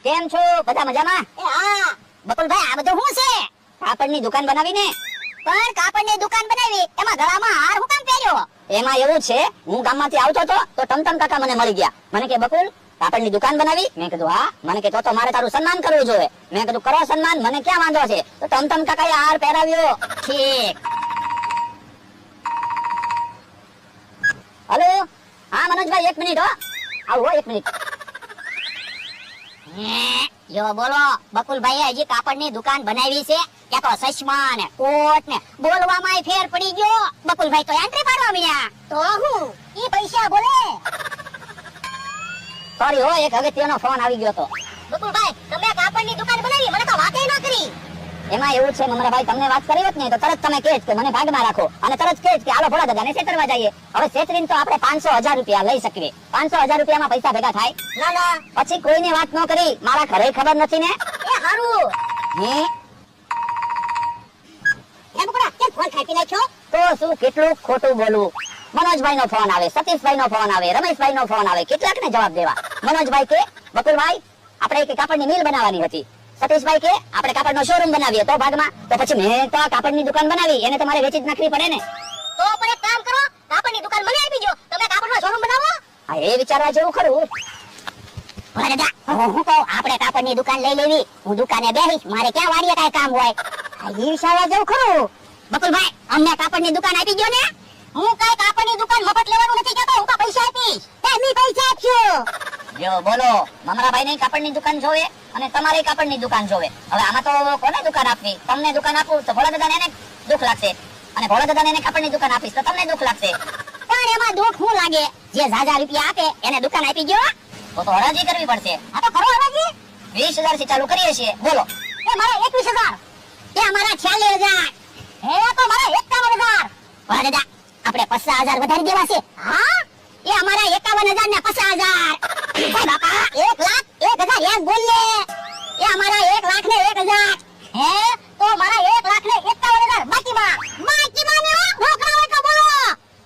કેમ છો? બધા મજામાં? એ હા બકુલભાઈ, આ બધું શું છે? કાપડની દુકાન બનાવીને? પણ કાપડની દુકાન બનાવી એમાં ગળામાં હાર હું કામ પહેર્યો? એમાં એવું છે, હું ગામમાંથી આવતો હતો તો ટમટમ કાકા મને મળી ગયા. મને કે બકુલ, કાપડની દુકાન બનાવી? મેં કીધું હા. મને કે તો મારે તારું સન્માન કરવું જોઈએ. મેં કીધું કરો સન્માન, મને ક્યાં વાંધો છે. તો ટમટમ કાકાએ હાર પહેરાવ્યો. ઠીક. હલો, હા મનોજભાઈ, 1 મિનિટ હો. આવો 1 મિનિટ. જો બોલો, બકુલભાઈએ હજી કાપડની દુકાન બનાવી છે કે તો ચશ્મા ને કોટ ને બોલવામાં ફેર પડી ગયો. બકુલભાઈ તો એન્ટ્રી પાડવા મળ્યા. તો હું ઈ પૈસા બોલે. સોરી હો, એક અગત્યનો ફોન આવી ગયો તો. બકુલભાઈ, તમે કાપડની દુકાન બનાવી, મને તો વાતે ન કરી. એમાં એવું છે મમરાભાઈ, તમને વાત કરી હોત ને તો તરત તમે કહેજ કે મને ભાગમાં રાખો અને તરત કહેજ કે હાલો ભોળા દાદાને છેતરવા જઈએ. હવે છેતરીને તો આપણે 500,000 રૂપિયા લઈ શકીએ. 500,000 રૂપિયામાં પૈસા ભેગા થાય? ના ના, પછી કોઈને વાત ન કરી. મારા ઘરે ખબર નથી ને. એ હારું. હે એ બકુડા, કેમ ફોન કાપી નાખ્યો? તો શું કેટલું ખોટું બોલવું. મનોજભાઈ નો ફોન આવે, સતીશભાઈ નો ફોન આવે, રમેશભાઈ નો ફોન આવે, કેટલાક ને જવાબ દેવા. મનોજભાઈ કે બકુલભાઈ, આપણે એક કાપડની મિલ બનાવવાની હતી. સતીશભાઈ કે આપણે કાપડનો શોરૂમ બનાવીએ તો ભાગમાં. તો પછી મેં તો કાપડની દુકાન બનાવી, એને તમારે વેચી જ નાખવી પડે ને. તો પણ એક કામ કરો, કાપડની દુકાન મને આપી દો, તમે કાપડનો શોરૂમ બનાવો. હા, એ વિચારવા જેવું ખરું. ભોળા દાદા, હું કહું, આપણે કાપડની દુકાન લઈ લેવી. હું દુકાને બેહીશ, મારે ક્યાં વાડીએ કાંઈ કામ હોય. હા, એ વિચારવા જેવું ખરું. બકુલભાઈ, અમને કાપડની દુકાન આપી દો ને. હું કઈ કાપડની દુકાન મફત લેવાનું નથી કહેતો, હું તો પૈસા આપીશ. તમે પૈસા આપશો? જો બોલો, મમરાભાઈ ની કાપડની દુકાન જોવે અને તમારી કાપડની દુકાન જોવે. હવે આમાં તો કોને દુકાન આપવી? તમને દુકાન આપું તો ભોળા દાદાને એને દુઃખ લાગશે, અને ભોળા દાદાને એને કાપડની દુકાન આપીશ તો તમને દુઃખ લાગશે. પણ એમાં દુઃખ શું લાગે? જે ઝાઝા રૂપિયા આપે એને દુકાન આપી દો. તો હરાજી કરવી પડશે. આ તો ખરો હરાજી. 20,000 થી ચાલુ કરીએ છીએ. બોલો. એ મારા 21,000. એ અમારા 46,000. એ તો મારા 51,000. ભોળા દાદા, આપણે 50,000 વધારી દેવા છે. હા, એ અમારા 51,000 ને 50,000. ઓય બાપા, 1,01,000 એમ બોલ લે. એ અમારા 1,00,000 ને 1,000. હે, તો મારા 1,00,000 ને 51,000 બાકીમાં ને ઢોકળા હોય તો બોલો.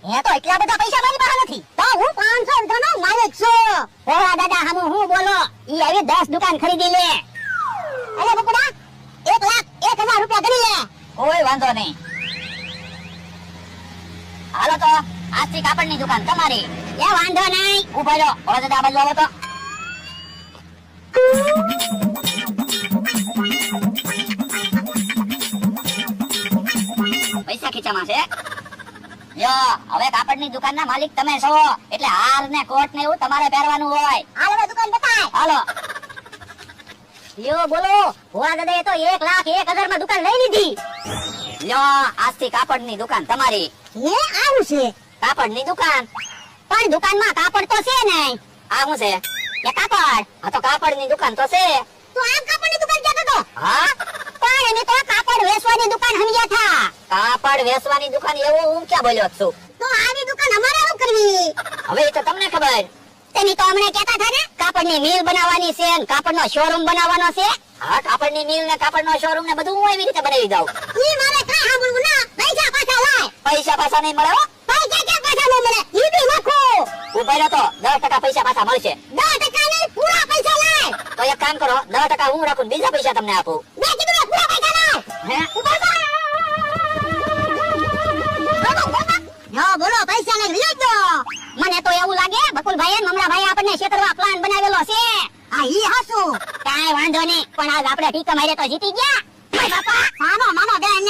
હે, તો એટલા બધા પૈસા મારી પાસે નથી. તો હું 500 નો માલિક છું. ભોળા દાદા હમુ હું બોલો, ઈ આવી 10 દુકાન ખરીદી લે. અરે બકુડા, 1,01,000 રૂપિયા ગણી લે. કોઈ વાંધો નહીં. હાલો તો આજથી કાપડની દુકાન તમારી. એ વાંધો નહીં. ઉભા રહો, ભોળા દાદા આ બાજુ આવો તો. પૈસા ખીચામાં છે. જો હવે કાપડની દુકાનના માલિક તમે છો, એટલે હાર ને કોટ ને એવું તમારે પહેરવાનું હોય. હાલો હવે દુકાન બતાય. હાલો. યો બોલો, ભોળા દાદાએ તો 1,01,000 માં દુકાન લઈ લીધી. લ્યો, આજથી કાપડની દુકાન તમારી. હે, આવું છે? કાપડની દુકાન. પણ દુકાનમાં કાપડ તો છે નહીં. આ શું છે? એ કાપડ. આ તો કાપડની દુકાન તો છે. તો આમ કાપડની દુકાન ક્યાં હતો? હા, પણ એની તો કાપડ વેચવાની દુકાન સમજ્યા થા. કાપડ વેચવાની દુકાન એવું હું ક્યાં બોલ્યો છું? તો આવી દુકાન અમારે શું કરવી? હવે એ તો તમને ખબર. તેની તો હમણે કહેતા હતા ને, કાપડની મિલ બનાવવાની છે ને કાપડનો શોરૂમ બનાવવાનો છે. હા, કાપડની મિલ ને કાપડનો શોરૂમ ને બધું હું એવી રીતે બનાવી દઉં. ઈ મારે કાંઈ સાંભળવું ના. પૈસા પાછા લાય. પૈસા પાછા નહીં મળે હો. પૈસા ક્યાં પાછા ન મળે? ઈ બી નાખો. ઉભા રહો તો 10% પૈસા પાછા મળશે. 10% નહીં, પૂરા પૈસા લાય. તો એક કામ કરો, 10% હું રાખું, બીજા પૈસા તમને આપું. મેં કીધું ને, પૂરા પૈસા લાય. હે? ઉભા થા. યો બોલો, પૈસા લઈને લઈ દો. મને તો એવું લાગે બકુલભાઈ અને મમરાભાઈ આપણને છેતરવા પ્લાન બનાવેલો છે. હા, ઈ હાસું. કાંઈ વાંધો નહીં, પણ આજ આપણે ટીકા માર્યા તો જીતી ગયા. બાપા, માનો બેન.